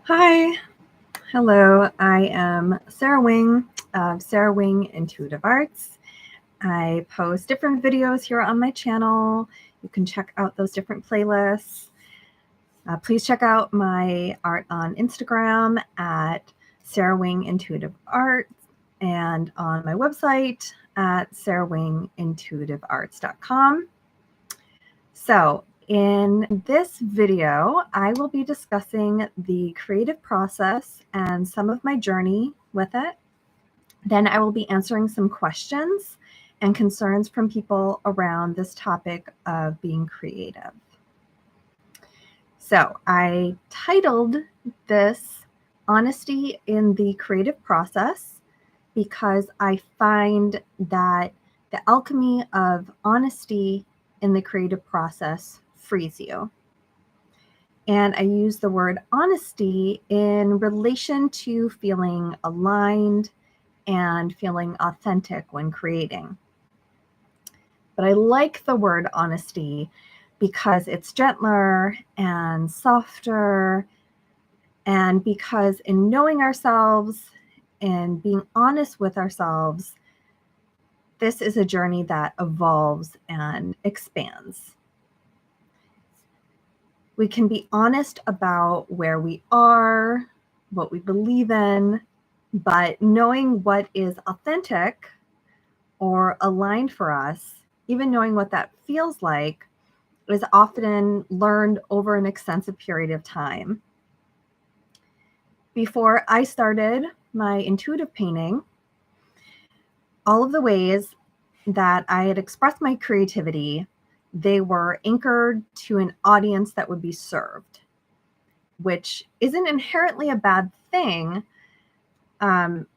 Hi, hello. I am Sarah Wing of Sarah Wing Intuitive Arts. I post different videos here on my channel. You can check out those different playlists. Please check out my art on Instagram at Sarah Wing Intuitive Art and on my website at sarahwingintuitivearts.com. So, in this video, I will be discussing the creative process and some of my journey with it. Then I will be answering some questions and concerns from people around this topic of being creative. So I titled this Honesty in the Creative Process because I find that the alchemy of honesty in the creative process frees you. And I use the word honesty in relation to feeling aligned and feeling authentic when creating. But I like the word honesty because it's gentler and softer, and because in knowing ourselves and being honest with ourselves, this is a journey that evolves and expands. We can be honest about where we are, what we believe in, but knowing what is authentic or aligned for us, even knowing what that feels like, is often learned over an extensive period of time. Before I started my intuitive painting, all of the ways that I had expressed my creativity, they were anchored to an audience that would be served, which isn't inherently a bad thing.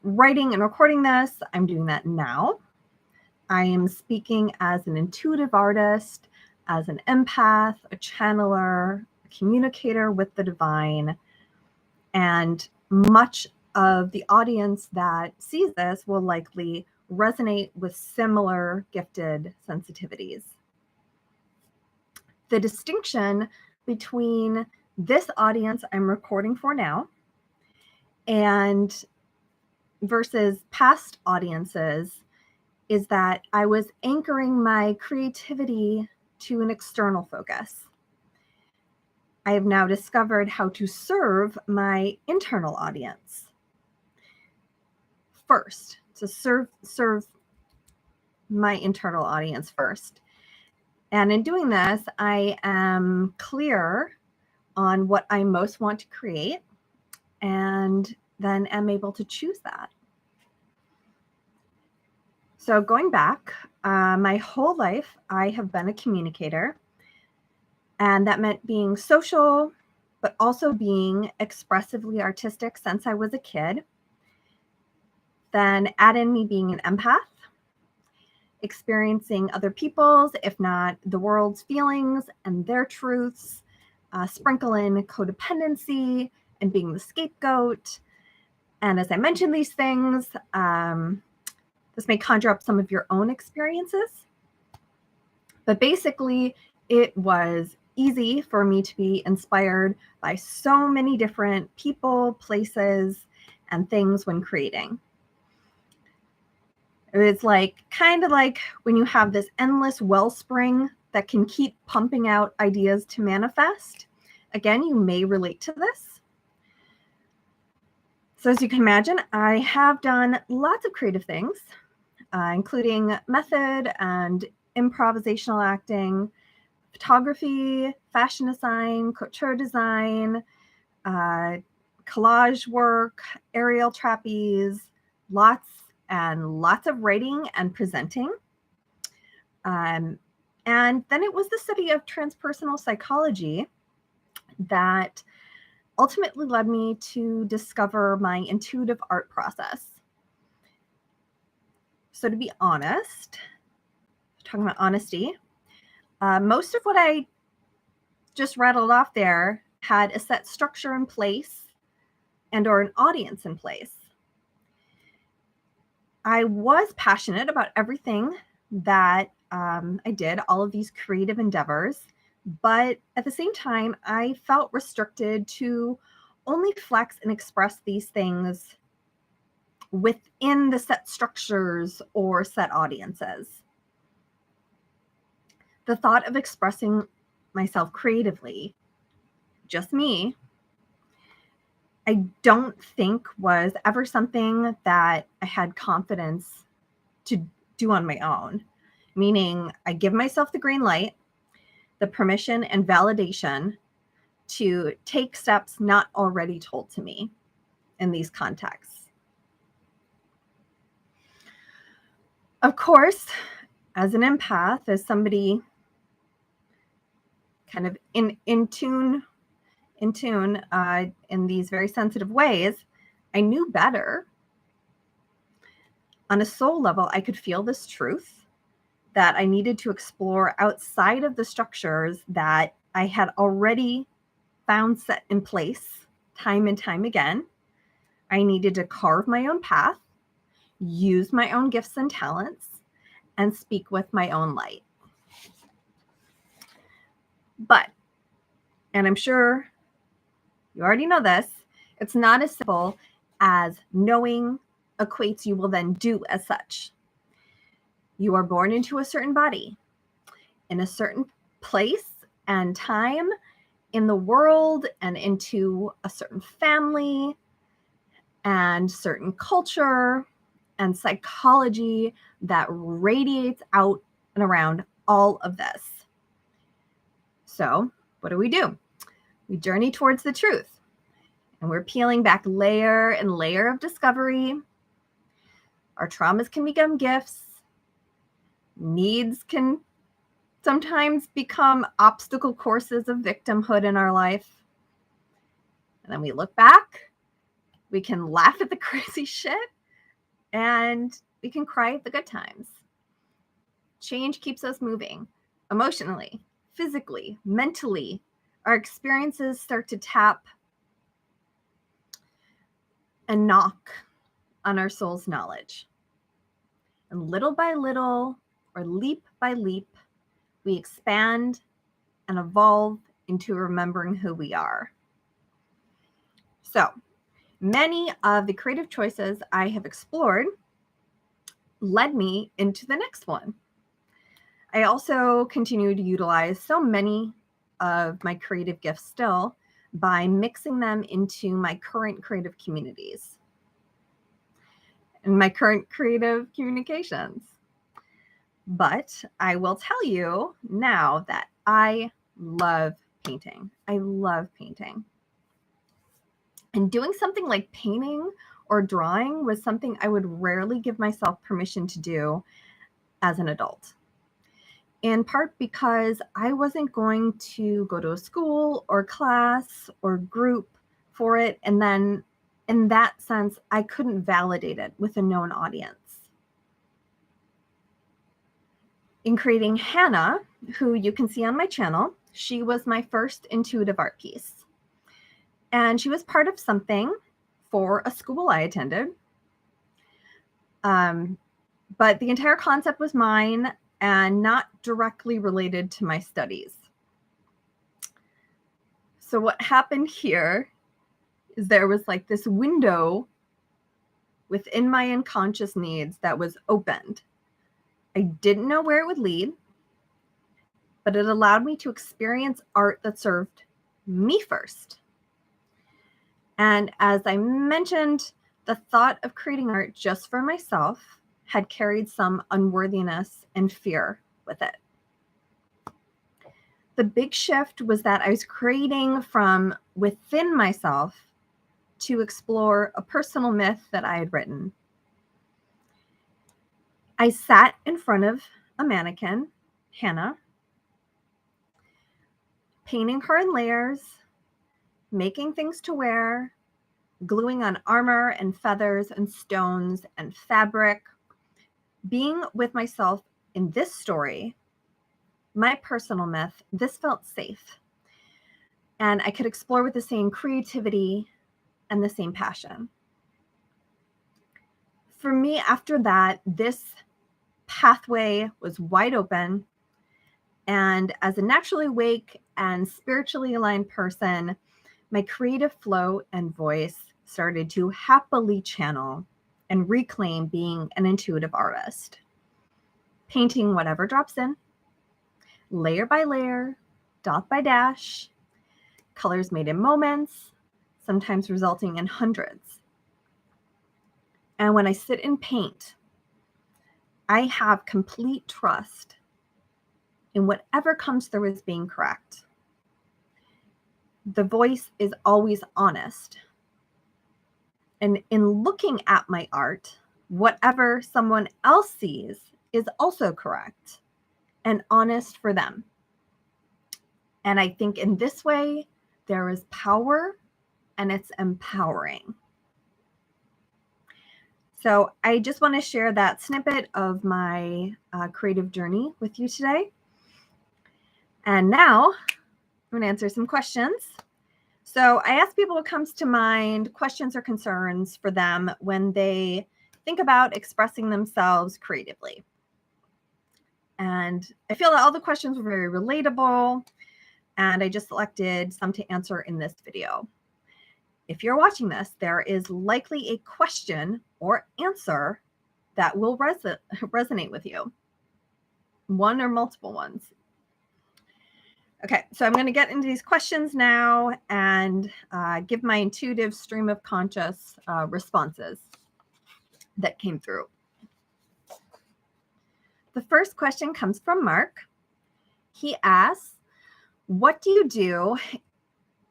Writing and recording this, I'm doing that now. I am speaking as an intuitive artist, as an empath, a channeler, a communicator with the divine. And much of the audience that sees this will likely resonate with similar gifted sensitivities. The distinction between this audience I'm recording for now and versus past audiences is that I was anchoring my creativity to an external focus. I have now discovered how to serve my internal audience first, to serve my internal audience first. And in doing this, I am clear on what I most want to create and then am able to choose that. So going back, my whole life, I have been a communicator. And that meant being social, but also being expressively artistic since I was a kid. Then add in me being an empath, experiencing other people's, if not the world's feelings and their truths, sprinkle in codependency and being the scapegoat. And as I mentioned these things, this may conjure up some of your own experiences. But basically, it was easy for me to be inspired by so many different people, places, and things when creating. It's kind of like when you have this endless wellspring that can keep pumping out ideas to manifest. Again, you may relate to this. So as you can imagine, I have done lots of creative things, including method and improvisational acting, photography, fashion design, couture design, collage work, aerial trapeze, lots and lots of writing and presenting. And then it was the study of transpersonal psychology that ultimately led me to discover my intuitive art process. So to be honest, talking about honesty, most of what I just rattled off there had a set structure in place and or an audience in place. I was passionate about everything that I did, all of these creative endeavors, but at the same time, I felt restricted to only flex and express these things within the set structures or set audiences. The thought of expressing myself creatively, just me, I don't think was ever something that I had confidence to do on my own. Meaning, I give myself the green light, the permission and validation to take steps not already told to me in these contexts. Of course, as an empath, as somebody kind of in tune in these very sensitive ways, I knew better. On a soul level, I could feel this truth that I needed to explore outside of the structures that I had already found set in place time and time again. I needed to carve my own path, use my own gifts and talents, and speak with my own light. But, and I'm sure you already know this, it's not as simple as knowing equates you will then do as such. You are born into a certain body, in a certain place and time in the world, and into a certain family and certain culture and psychology that radiates out and around all of this. So, what do? We journey towards the truth, and we're peeling back layer and layer of discovery. Our traumas can become gifts. Needs can sometimes become obstacle courses of victimhood in our life. And then we look back, we can laugh at the crazy shit, and we can cry at the good times. Change keeps us moving emotionally, physically, mentally. Our experiences start to tap and knock on our soul's knowledge. And little by little, or leap by leap, we expand and evolve into remembering who we are. So, many of the creative choices I have explored led me into the next one. I also continue to utilize so many of my creative gifts still by mixing them into my current creative communities and my current creative communications. But I will tell you now that I love painting. I love painting. And doing something like painting or drawing was something I would rarely give myself permission to do as an adult. In part because I wasn't going to go to a school or class or group for it. And then in that sense, I couldn't validate it with a known audience. In creating Hannah, who you can see on my channel, she was my first intuitive art piece. And she was part of something for a school I attended. But the entire concept was mine and not directly related to my studies. So what happened here is there was like this window within my unconscious needs that was opened. I didn't know where it would lead, but it allowed me to experience art that served me first. And as I mentioned, the thought of creating art just for myself had carried some unworthiness and fear with it. The big shift was that I was creating from within myself to explore a personal myth that I had written. I sat in front of a mannequin, Hannah, painting her in layers, making things to wear, gluing on armor and feathers and stones and fabric, being with myself in this story, my personal myth. This felt safe. And I could explore with the same creativity and the same passion. For me, after that, this pathway was wide open. And as a naturally awake and spiritually aligned person, my creative flow and voice started to happily channel and reclaim being an intuitive artist, painting whatever drops in, layer by layer, dot by dash, colors made in moments, sometimes resulting in hundreds. And when I sit and paint, I have complete trust in whatever comes through as being correct. The voice is always honest. And in looking at my art, whatever someone else sees is also correct and honest for them. And I think in this way, there is power and it's empowering. So I just want to share that snippet of my creative journey with you today. And now I'm going to answer some questions. So I ask people what comes to mind, questions or concerns for them when they think about expressing themselves creatively. And I feel that all the questions were very relatable, and I just selected some to answer in this video. If you're watching this, there is likely a question or answer that will resonate with you. One or multiple ones. Okay, so I'm going to get into these questions now and give my intuitive stream of conscious responses that came through. The first question comes from Mark. He asks, what do you do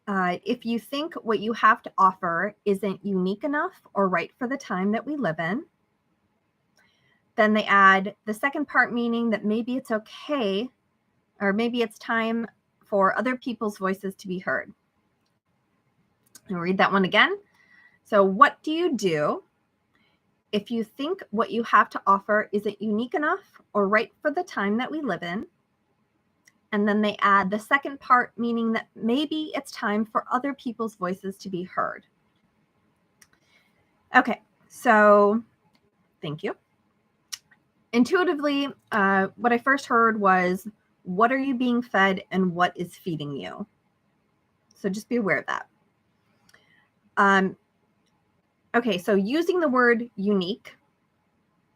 if you think what you have to offer isn't unique enough or right for the time that we live in? Then they add the second part, meaning that maybe it's okay, or maybe it's time for other people's voices to be heard. I'll read that one again. So what do you do if you think what you have to offer isn't unique enough or right for the time that we live in? And then they add the second part, meaning that maybe it's time for other people's voices to be heard. Okay, so thank you. Intuitively, what I first heard was, what are you being fed and what is feeding you? So just be aware of that. Okay, so using the word unique,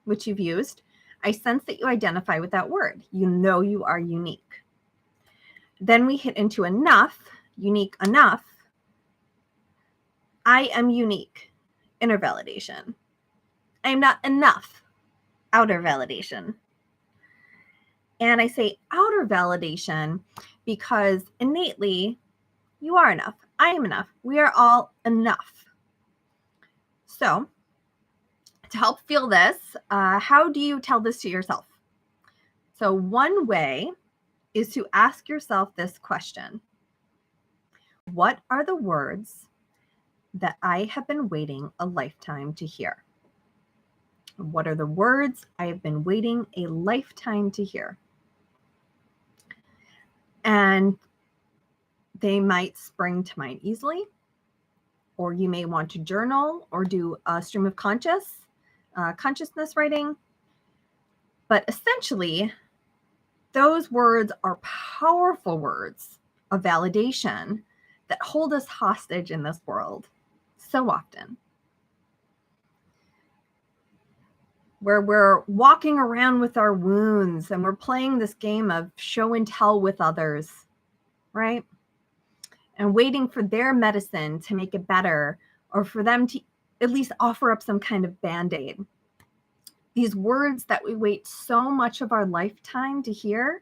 which you've used, I sense that you identify with that word. You know you are unique. Then we hit into enough, unique enough. I am unique, inner validation. I am not enough, outer validation. And I say outer validation because innately you are enough. I am enough. We are all enough. So to help feel this, how do you tell this to yourself? So one way is to ask yourself this question. What are the words that I have been waiting a lifetime to hear? What are the words I have been waiting a lifetime to hear? And they might spring to mind easily, or you may want to journal or do a stream of consciousness writing. But essentially, those words are powerful words of validation that hold us hostage in this world so often. Where we're walking around with our wounds and we're playing this game of show and tell with others, right? And waiting for their medicine to make it better, or for them to at least offer up some kind of band-aid. These words that we wait so much of our lifetime to hear,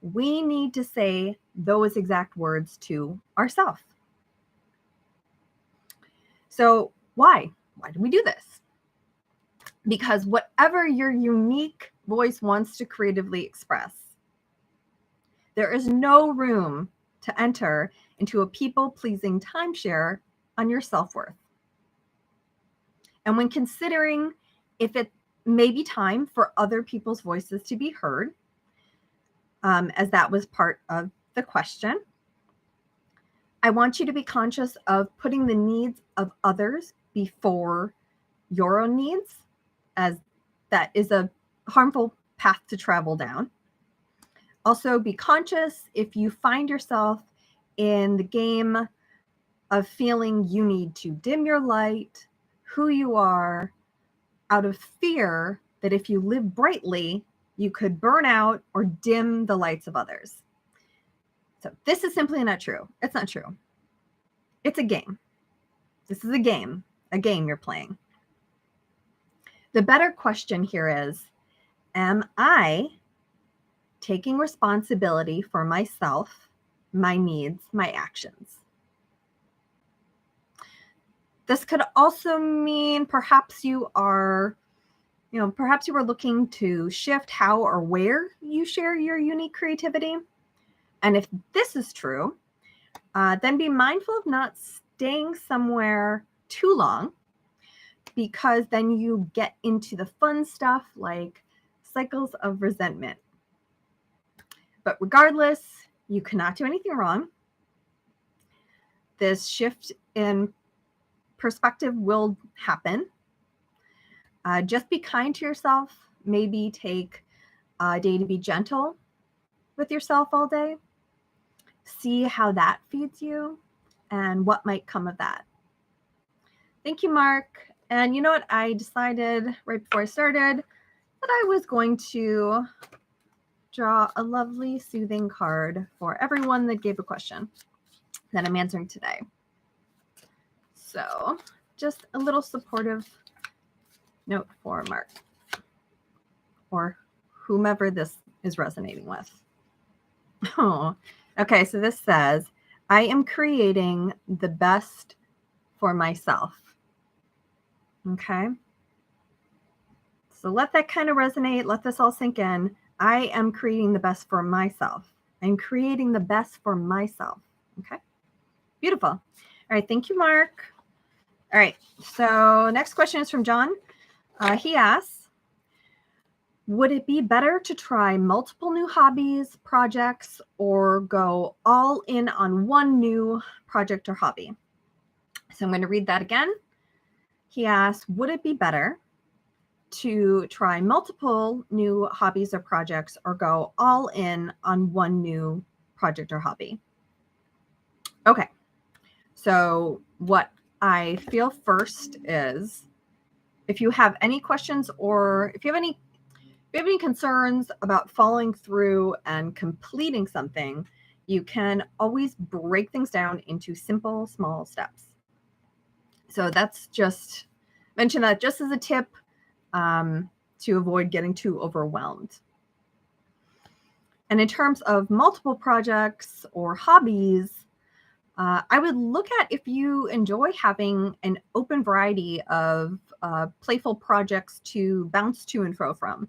we need to say those exact words to ourselves. So why? Why do we do this? Because whatever your unique voice wants to creatively express, there is no room to enter into a people-pleasing timeshare on your self-worth. And when considering if it may be time for other people's voices to be heard, as that was part of the question, I want you to be conscious of putting the needs of others before your own needs, as that is a harmful path to travel down. Also, be conscious if you find yourself in the game of feeling you need to dim your light, who you are, out of fear that if you live brightly, you could burn out or dim the lights of others. So this is simply not true. It's not true. It's a game. This is a game you're playing. The better question here is, am I taking responsibility for myself, my needs, my actions? This could also mean perhaps you are looking to shift how or where you share your unique creativity. And if this is true, then be mindful of not staying somewhere too long, because then you get into the fun stuff like cycles of resentment. But regardless, you cannot do anything wrong. This shift in perspective will happen. Just be kind to yourself. Maybe take a day to be gentle with yourself all day. See how that feeds you and what might come of that. Thank you, Mark. And you know what? I decided right before I started that I was going to draw a lovely, soothing card for everyone that gave a question that I'm answering today. So just a little supportive note for Mark or whomever this is resonating with. Oh, okay. So this says, I am creating the best for myself. Okay. So let that kind of resonate. Let this all sink in. I am creating the best for myself. I'm creating the best for myself. Okay. Beautiful. All right. Thank you, Mark. All right. So next question is from John. He asks, would it be better to try multiple new hobbies, projects, or go all in on one new project or hobby? So I'm going to read that again. He asks, would it be better to try multiple new hobbies or projects or go all in on one new project or hobby? Okay. So what I feel first is, if you have any questions or if you have any concerns about following through and completing something, you can always break things down into simple, small steps. So that's just, mention that just as a tip to avoid getting too overwhelmed. And in terms of multiple projects or hobbies, I would look at if you enjoy having an open variety of playful projects to bounce to and fro from.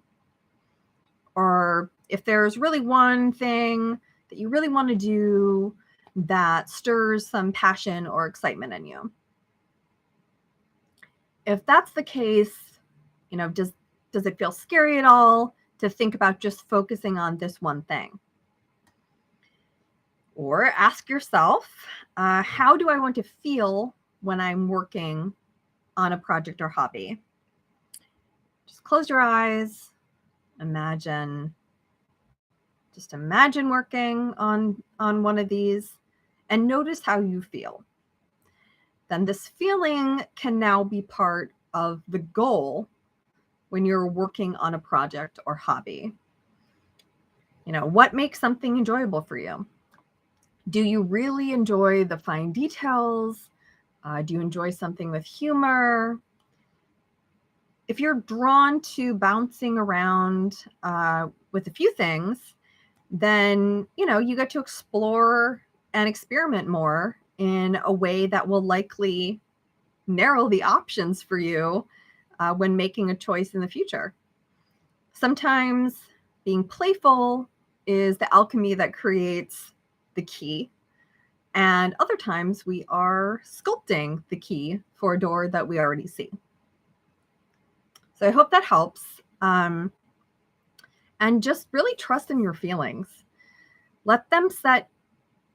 Or if there's really one thing that you really want to do that stirs some passion or excitement in you. If that's the case, does it feel scary at all to think about just focusing on this one thing? Or ask yourself, how do I want to feel when I'm working on a project or hobby? Just close your eyes. Imagine working on one of these and notice how you feel. Then this feeling can now be part of the goal when you're working on a project or hobby. What makes something enjoyable for you? Do you really enjoy the fine details? Do you enjoy something with humor? If you're drawn to bouncing around with a few things, then, you get to explore and experiment more in a way that will likely narrow the options for you when making a choice in the future. Sometimes being playful is the alchemy that creates the key. And other times we are sculpting the key for a door that we already see. So I hope that helps. And just really trust in your feelings. Let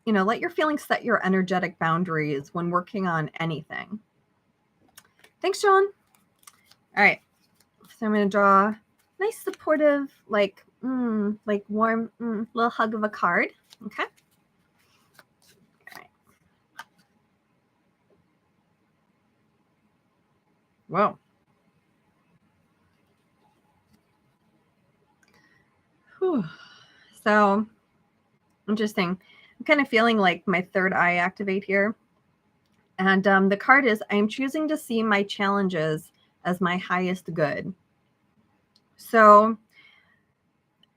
your feelings set your energetic boundaries when working on anything. Thanks, John. All right. So I'm going to draw a nice supportive, warm, little hug of a card. Okay. All right. Whoa. Whew. So interesting. I'm kind of feeling like my third eye activate here. And the card is, I am choosing to see my challenges as my highest good. So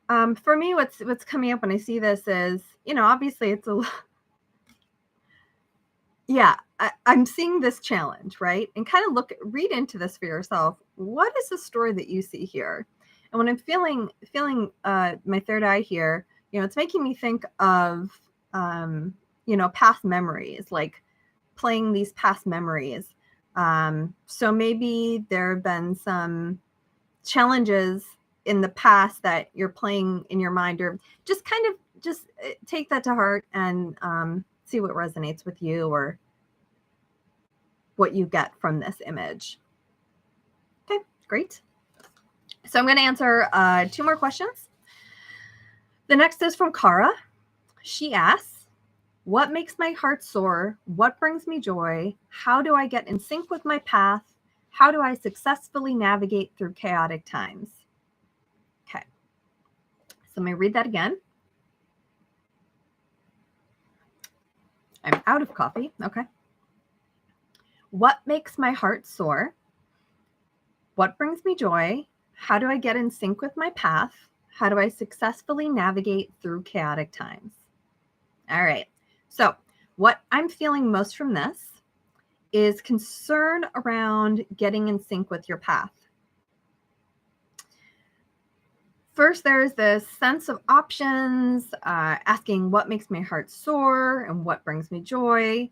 for me, what's coming up when I see this is, obviously it's yeah, I'm seeing this challenge, right? And kind of read into this for yourself. What is the story that you see here? And when I'm feeling my third eye here, it's making me think of, past memories, like playing these past memories. So maybe there have been some challenges in the past that you're playing in your mind, or just kind of take that to heart and see what resonates with you or what you get from this image. Okay, great. So I'm going to answer 2 more questions. The next is from Kara. She asks, what makes my heart soar? What brings me joy? How do I get in sync with my path? How do I successfully navigate through chaotic times? Okay, so let me read that again. I'm out of coffee. Okay. What makes my heart soar? What brings me joy? How do I get in sync with my path? How do I successfully navigate through chaotic times? All right. So, what I'm feeling most from this is concern around getting in sync with your path. First, there's this sense of options, asking what makes my heart soar and what brings me joy.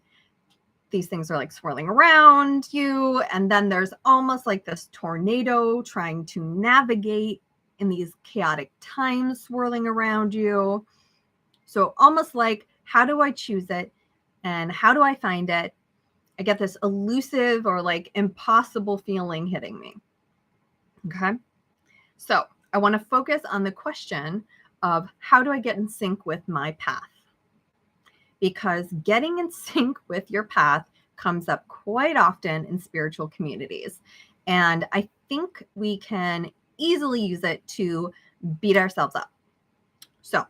These things are like swirling around you. And then there's almost like this tornado trying to navigate in these chaotic times swirling around you. So almost like, how do I choose it? And how do I find it? I get this elusive or like impossible feeling hitting me. Okay. So I want to focus on the question of how do I get in sync with my path? Because getting in sync with your path comes up quite often in spiritual communities. And I think we can easily use it to beat ourselves up. So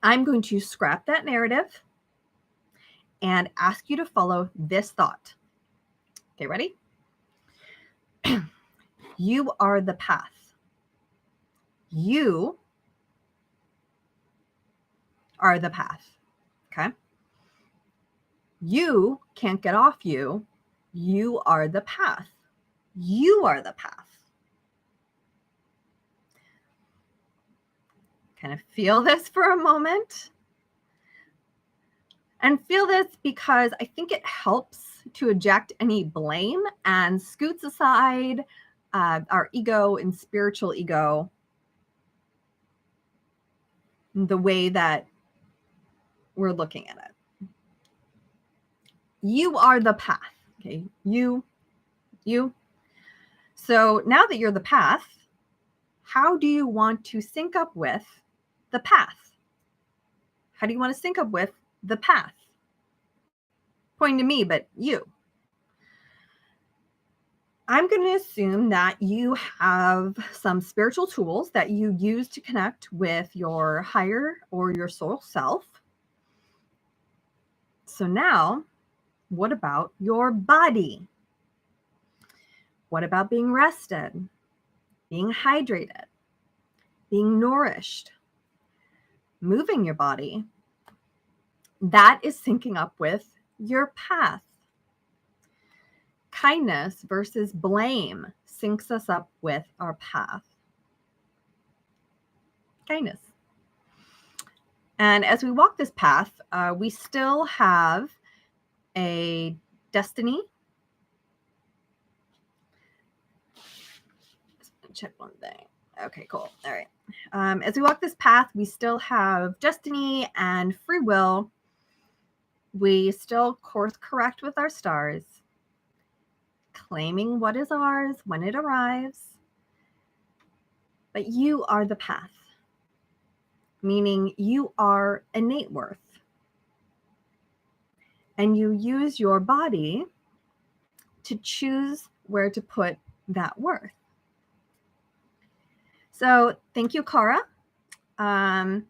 I'm going to scrap that narrative and ask you to follow this thought. Okay, ready? You are the path. You are the path. Okay? You can't get off you. You are the path. You are the path. Kind of feel this for a moment. And feel this because I think it helps to eject any blame and scoots aside our ego and spiritual ego, the way that we're looking at it. You are the path. Okay, you. So now that you're the path, how do you want to sync up with the path? How do you want to sync up with the path? Pointing to me, but you. I'm going to assume that you have some spiritual tools that you use to connect with your higher or your soul self. So now, what about your body? What about being rested, being hydrated, being nourished, moving your body? That is syncing up with your path. Kindness versus blame syncs us up with our path. Kindness. And as we walk this path, we still have a destiny. Check one thing. Okay, cool. All right. As we walk this path, we still have destiny and free will. We still course correct with our stars, claiming what is ours when it arrives. But you are the path, meaning you are innate worth. And you use your body to choose where to put that worth. So thank you, Cara. And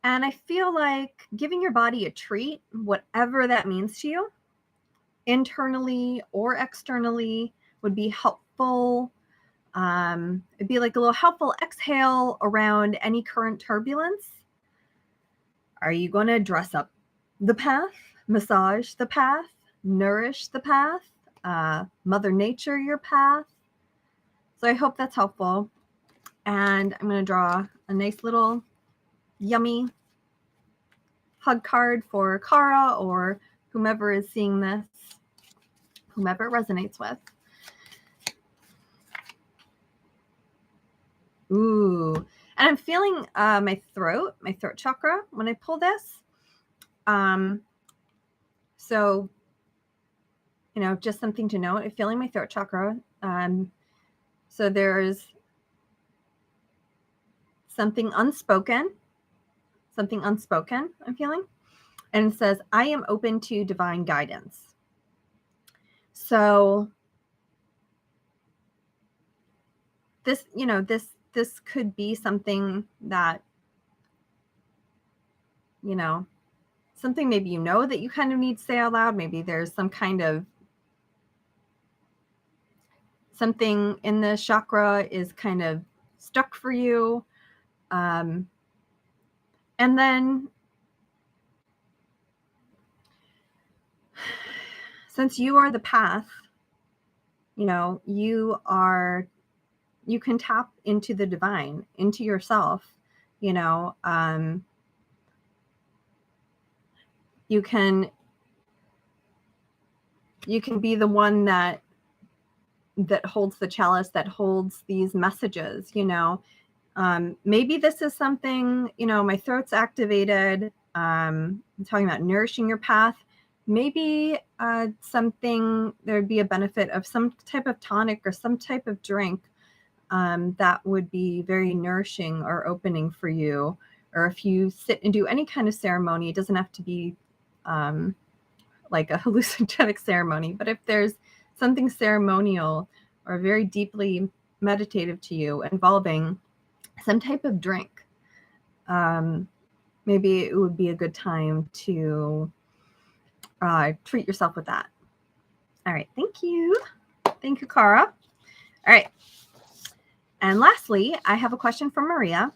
I feel like giving your body a treat, whatever that means to you, internally or externally, would be helpful. It'd be like a little helpful exhale around any current turbulence. Are you going to dress up the path, massage the path, nourish the path, Mother Nature your path? So I hope that's helpful. And I'm going to draw a nice little yummy hug card for Cara or whomever is seeing this, whomever it resonates with. Ooh, and I'm feeling my throat chakra when I pull this. So, just something to note. I'm feeling my throat chakra. So there's something unspoken I'm feeling. And it says, I am open to divine guidance. So this, this could be something that, something maybe that you kind of need to say out loud. Maybe there's some kind of something in the chakra is kind of stuck for you. And then since you are the path, you can tap into the divine, into yourself, you can be the one that holds the chalice, that holds these messages, maybe this is something, my throat's activated. I'm talking about nourishing your path. Maybe something, there'd be a benefit of some type of tonic or some type of drink that would be very nourishing or opening for you. Or if you sit and do any kind of ceremony, it doesn't have to be like a hallucinogenic ceremony, but if there's something ceremonial or very deeply meditative to you involving some type of drink, maybe it would be a good time to treat yourself with that. All right. Thank you. Thank you, Cara. All right. And lastly, I have a question from Maria.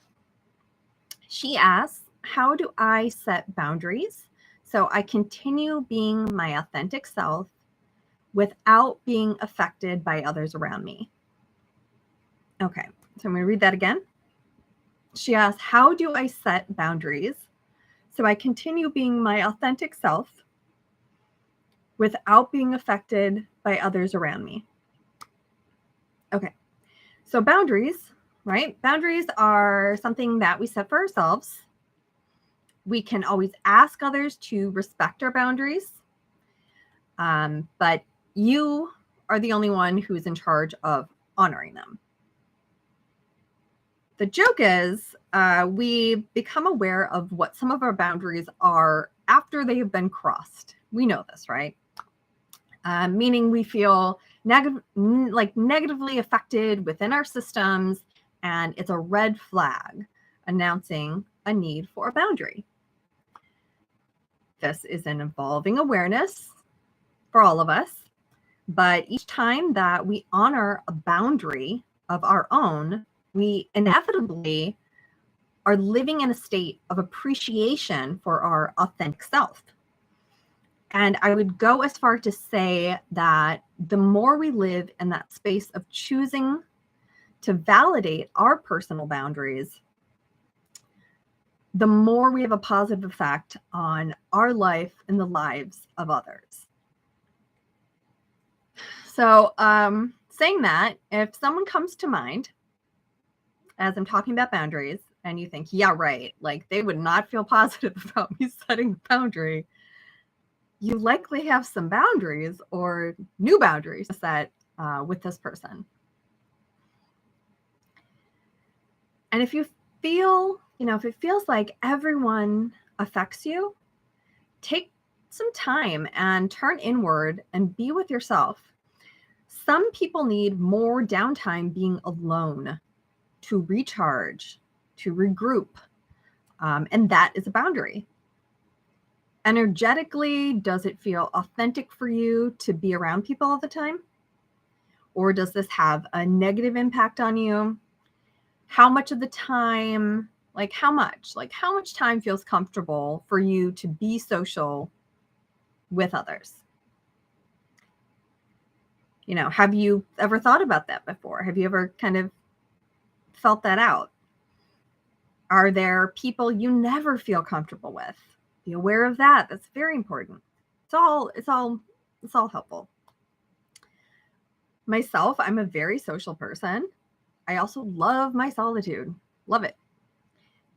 She asks, how do I set boundaries so I continue being my authentic self without being affected by others around me? Okay. So I'm going to read that again. She asks, how do I set boundaries so I continue being my authentic self without being affected by others around me? Okay. So boundaries, right? Boundaries are something that we set for ourselves. We can always ask others to respect our boundaries. But you are the only one who's in charge of honoring them. The joke is we become aware of what some of our boundaries are after they have been crossed. We know this, right? Meaning we feel negatively affected within our systems, and it's a red flag announcing a need for a boundary. This is an evolving awareness for all of us, but each time that we honor a boundary of our own, we inevitably are living in a state of appreciation for our authentic self. And I would go as far to say that the more we live in that space of choosing to validate our personal boundaries, the more we have a positive effect on our life and the lives of others. So saying that, if someone comes to mind as I'm talking about boundaries and you think, yeah, right, like they would not feel positive about me setting the boundary, you likely have some boundaries or new boundaries to set with this person. And if you feel, if it feels like everyone affects you, take some time and turn inward and be with yourself. Some people need more downtime being alone to recharge, to regroup, and that is a boundary. Energetically, does it feel authentic for you to be around people all the time? Or does this have a negative impact on you? How much of the time, like how much time feels comfortable for you to be social with others? Have you ever thought about that before? Have you ever kind of felt that out? Are there people you never feel comfortable with? Be aware of that. That's very important. It's all helpful. Myself, I'm a very social person. I also love my solitude. Love it.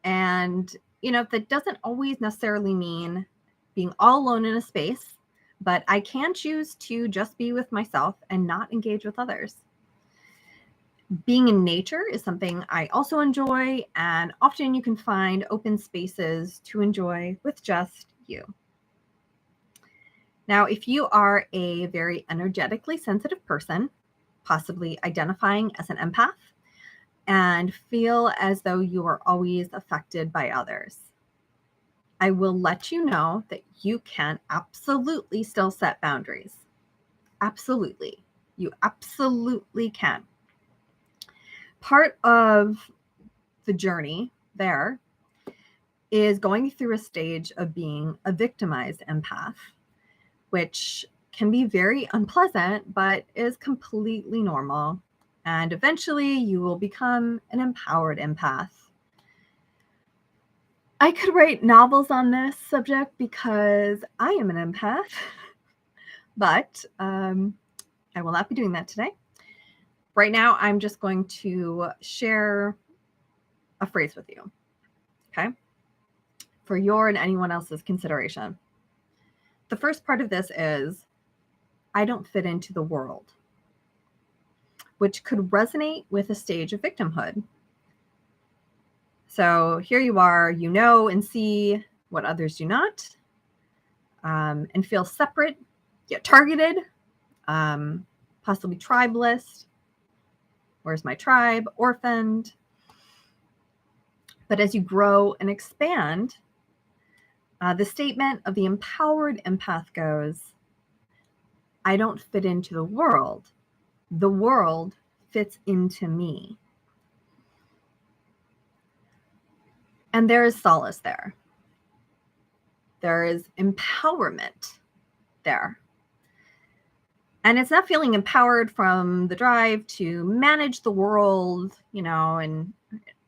And, that doesn't always necessarily mean being all alone in a space, but I can choose to just be with myself and not engage with others. Being in nature is something I also enjoy, and often you can find open spaces to enjoy with just you. Now, if you are a very energetically sensitive person, possibly identifying as an empath, and feel as though you are always affected by others, I will let you know that you can absolutely still set boundaries. Absolutely. You absolutely can. Part of the journey there is going through a stage of being a victimized empath, which can be very unpleasant, but is completely normal. And eventually you will become an empowered empath. I could write novels on this subject because I am an empath, but I will not be doing that today. Right now, I'm just going to share a phrase with you, okay? For your and anyone else's consideration. The first part of this is, I don't fit into the world, which could resonate with a stage of victimhood. So here you are, and see what others do not, and feel separate, yet targeted, possibly tribeless. Where's my tribe? Orphaned. But as you grow and expand, the statement of the empowered empath goes, I don't fit into the world. The world fits into me. And there is solace there. There is empowerment there. And it's not feeling empowered from the drive to manage the world,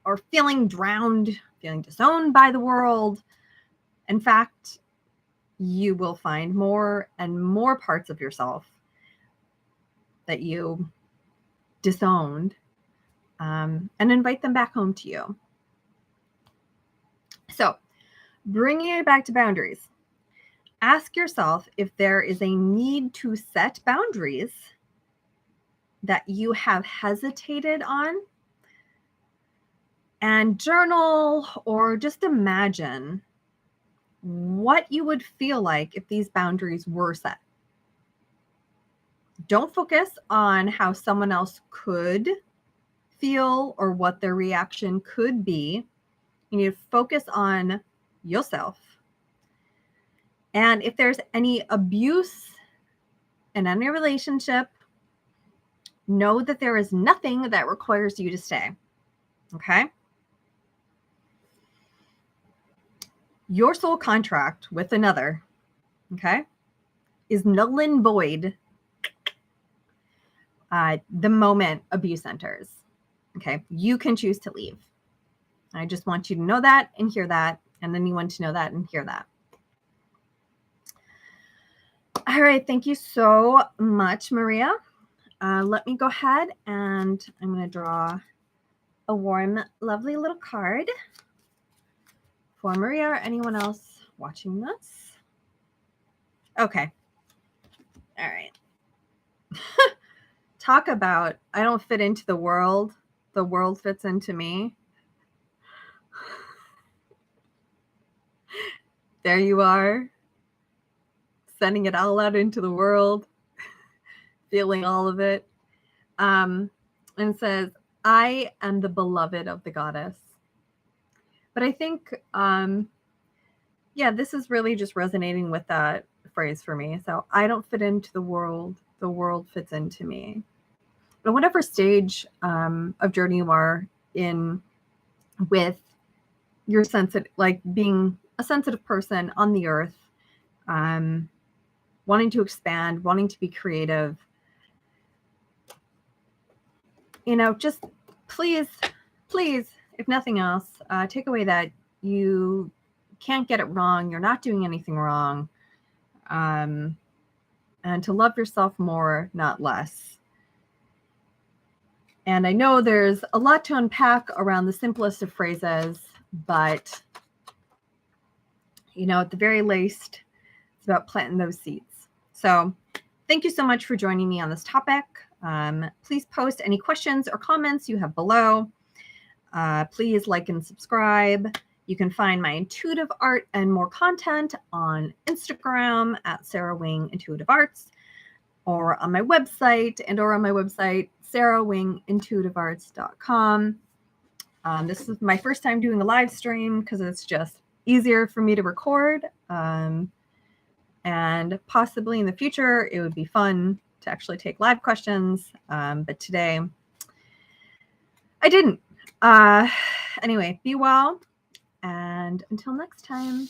or feeling drowned, feeling disowned by the world. In fact, you will find more and more parts of yourself that you disowned, and invite them back home to you. So, bringing it back to boundaries, ask yourself if there is a need to set boundaries that you have hesitated on, and journal or just imagine what you would feel like if these boundaries were set. Don't focus on how someone else could feel or what their reaction could be. You need to focus on yourself. And if there's any abuse in any relationship, know that there is nothing that requires you to stay. Okay? Your soul contract with another, okay, is null and void the moment abuse enters. Okay? You can choose to leave. I just want you to know that and hear that, and anyone to know that and hear that. All right. Thank you so much, Maria. Let me go ahead and I'm going to draw a warm, lovely little card for Maria or anyone else watching this. Okay. All right. Talk about, I don't fit into the world. The world fits into me. There you are, sending it all out into the world, feeling all of it, And it says, I am the beloved of the goddess. But I think, this is really just resonating with that phrase for me. So I don't fit into the world fits into me. But whatever stage of journey you are in with your sensitive, like being a sensitive person on the earth, wanting to expand, wanting to be creative, just please, if nothing else, take away that you can't get it wrong. You're not doing anything wrong. And to love yourself more, not less. And I know there's a lot to unpack around the simplest of phrases, but, at the very least, it's about planting those seeds. So thank you so much for joining me on this topic. Please post any questions or comments you have below. Please like and subscribe. You can find my intuitive art and more content on Instagram at Sarah Wing Intuitive Arts, or on my website, sarahwingintuitivearts.com. This is my first time doing a live stream because it's just easier for me to record. And possibly in the future, it would be fun to actually take live questions. But today, I didn't. Anyway, be well. And until next time.